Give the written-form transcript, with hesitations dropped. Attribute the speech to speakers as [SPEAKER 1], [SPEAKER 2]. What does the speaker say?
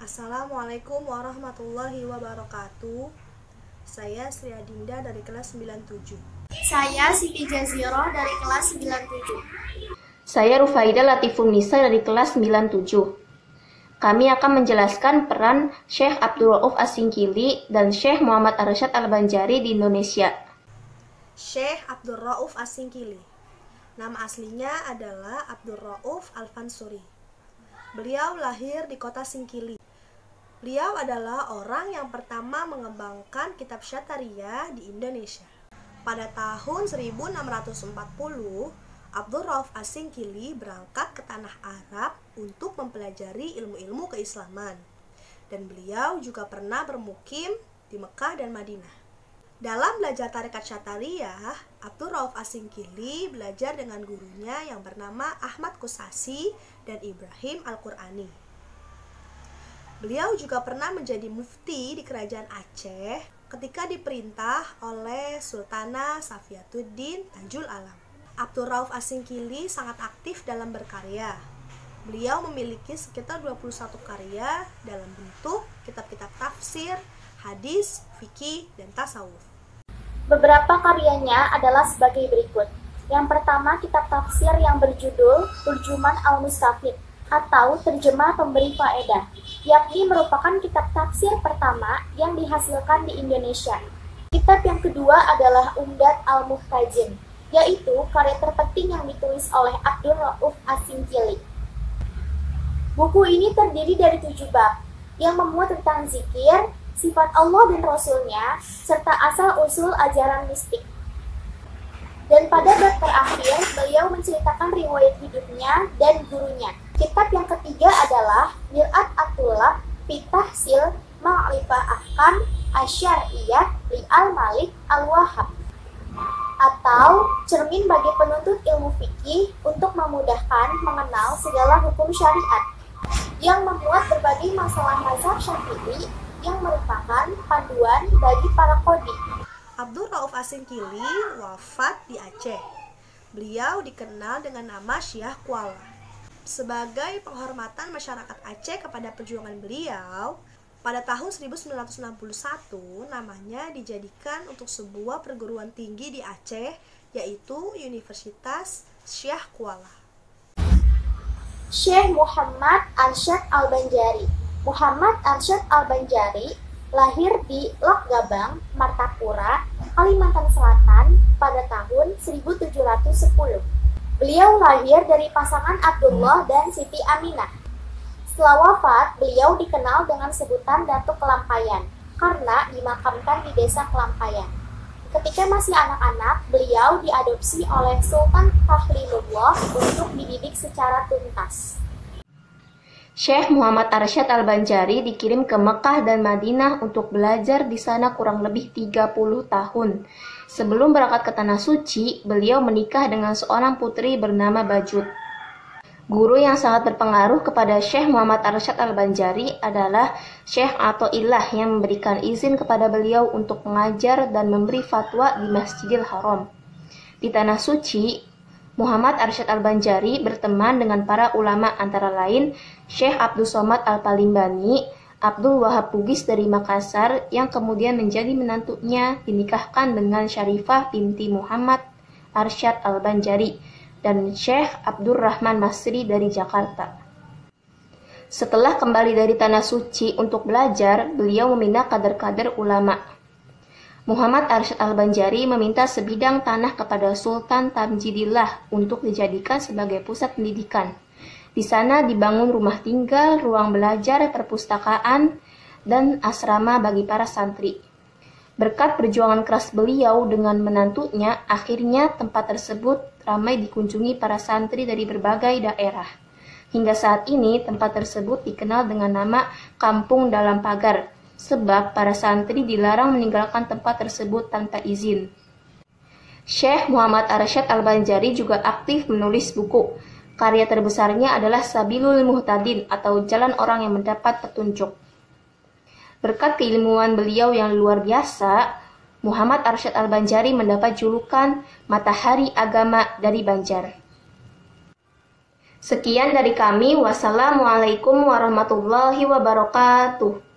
[SPEAKER 1] Assalamualaikum warahmatullahi wabarakatuh. Saya Sri Adinda dari kelas 97.
[SPEAKER 2] Saya Siti Jaziro dari kelas 97.
[SPEAKER 3] Saya Rufaida Latifunnisa dari kelas 97. Kami akan menjelaskan peran Syekh Abdul Rauf As-Singkili dan Syekh Muhammad Arsyad Al-Banjari di Indonesia.
[SPEAKER 1] Syekh Abdul Rauf As-Singkili. Nama aslinya adalah Abdul Rauf Al-Fansuri. Beliau lahir di kota Singkili. Beliau adalah orang yang pertama mengembangkan kitab Syatariah di Indonesia. Pada tahun 1640, Abdul Rauf As-Singkili berangkat ke tanah Arab untuk mempelajari ilmu-ilmu keislaman. Dan beliau juga pernah bermukim di Mekah dan Madinah. Dalam belajar tarekat Syatariah, Abdul Rauf As-Singkili belajar dengan gurunya yang bernama Ahmad Kusasi dan Ibrahim Al-Qurani. Beliau juga pernah menjadi mufti di kerajaan Aceh ketika diperintah oleh Sultanah Safiatuddin Tanjul Alam. Abdul Rauf As-Singkili sangat aktif dalam berkarya. Beliau memiliki sekitar 21 karya dalam bentuk kitab-kitab tafsir, hadis, fikih, dan tasawuf.
[SPEAKER 2] Beberapa karyanya adalah sebagai berikut. Yang pertama, kitab tafsir yang berjudul Turjuman Al-Mustafid atau Terjemah Pemberi Faedah, yakni merupakan kitab tafsir pertama yang dihasilkan di Indonesia. Kitab yang kedua adalah Umdat Al-Muhtajim, yaitu karya terpenting yang ditulis oleh Abdul Rauf As-Singkili. Buku ini terdiri dari 7 bab yang memuat tentang zikir, sifat Allah dan Rasulnya, serta asal-usul ajaran mistik. Dan pada bab terakhir, beliau menceritakan riwayat hidupnya dan gurunya. Kitab yang ketiga adalah Mir'at At-Tulab fi Tahsil Ma'rifah Ahkam Asy-Syar'iyyah li Al-Malik Al-Wahhab, atau cermin bagi penuntut ilmu fikih untuk memudahkan mengenal segala hukum syariat, yang memuat berbagai masalah mazhab Syafi'i yang merupakan panduan bagi para qadhi.
[SPEAKER 1] Abdul Rauf As-Singkili wafat di Aceh. Beliau dikenal dengan nama Syekh Kuala. Sebagai penghormatan masyarakat Aceh kepada perjuangan beliau, pada tahun 1961 namanya dijadikan untuk sebuah perguruan tinggi di Aceh, yaitu Universitas Syekh Kuala.
[SPEAKER 2] Syekh Muhammad Arsyad Al-Banjari. Muhammad Arsyad Al-Banjari lahir di Lok Gabang, Martapura, Kalimantan Selatan pada tahun 1710. Beliau lahir dari pasangan Abdullah dan Siti Aminah. Setelah wafat, beliau dikenal dengan sebutan Datuk Kelampayan karena dimakamkan di desa Kelampayan. Ketika masih anak-anak, beliau diadopsi oleh Sultan Tahlilullah untuk dididik secara tuntas.
[SPEAKER 3] Syekh Muhammad Arsyad Al-Banjari dikirim ke Mekah dan Madinah untuk belajar di sana kurang lebih 30 tahun. Sebelum berangkat ke Tanah Suci, beliau menikah dengan seorang putri bernama Bajut. Guru yang sangat berpengaruh kepada Syekh Muhammad Arsyad Al-Banjari adalah Syekh Athaillah yang memberikan izin kepada beliau untuk mengajar dan memberi fatwa di Masjidil Haram. Di Tanah Suci, Muhammad Arsyad Al-Banjari berteman dengan para ulama antara lain Syekh Abdul Somad Al-Palimbani, Abdul Wahab Bugis dari Makassar yang kemudian menjadi menantunya dinikahkan dengan Syarifah binti Muhammad Arsyad Al-Banjari, dan Syekh Abdur Rahman Masri dari Jakarta. Setelah kembali dari Tanah Suci untuk belajar, beliau meminta kader-kader ulama. Muhammad Arsyad Al-Banjari meminta sebidang tanah kepada Sultan Tamjidillah untuk dijadikan sebagai pusat pendidikan. Di sana dibangun rumah tinggal, ruang belajar, perpustakaan, dan asrama bagi para santri. Berkat perjuangan keras beliau dengan menantunya, akhirnya tempat tersebut ramai dikunjungi para santri dari berbagai daerah. Hingga saat ini, tempat tersebut dikenal dengan nama Kampung Dalam Pagar, sebab para santri dilarang meninggalkan tempat tersebut tanpa izin. Syekh Muhammad Arsyad Al-Banjari juga aktif menulis buku. Karya terbesarnya adalah Sabilul Muhtadin atau Jalan Orang yang Mendapat Petunjuk. Berkat keilmuan beliau yang luar biasa, Muhammad Arsyad Al-Banjari mendapat julukan Matahari Agama dari Banjar. Sekian dari kami. Wassalamualaikum warahmatullahi wabarakatuh.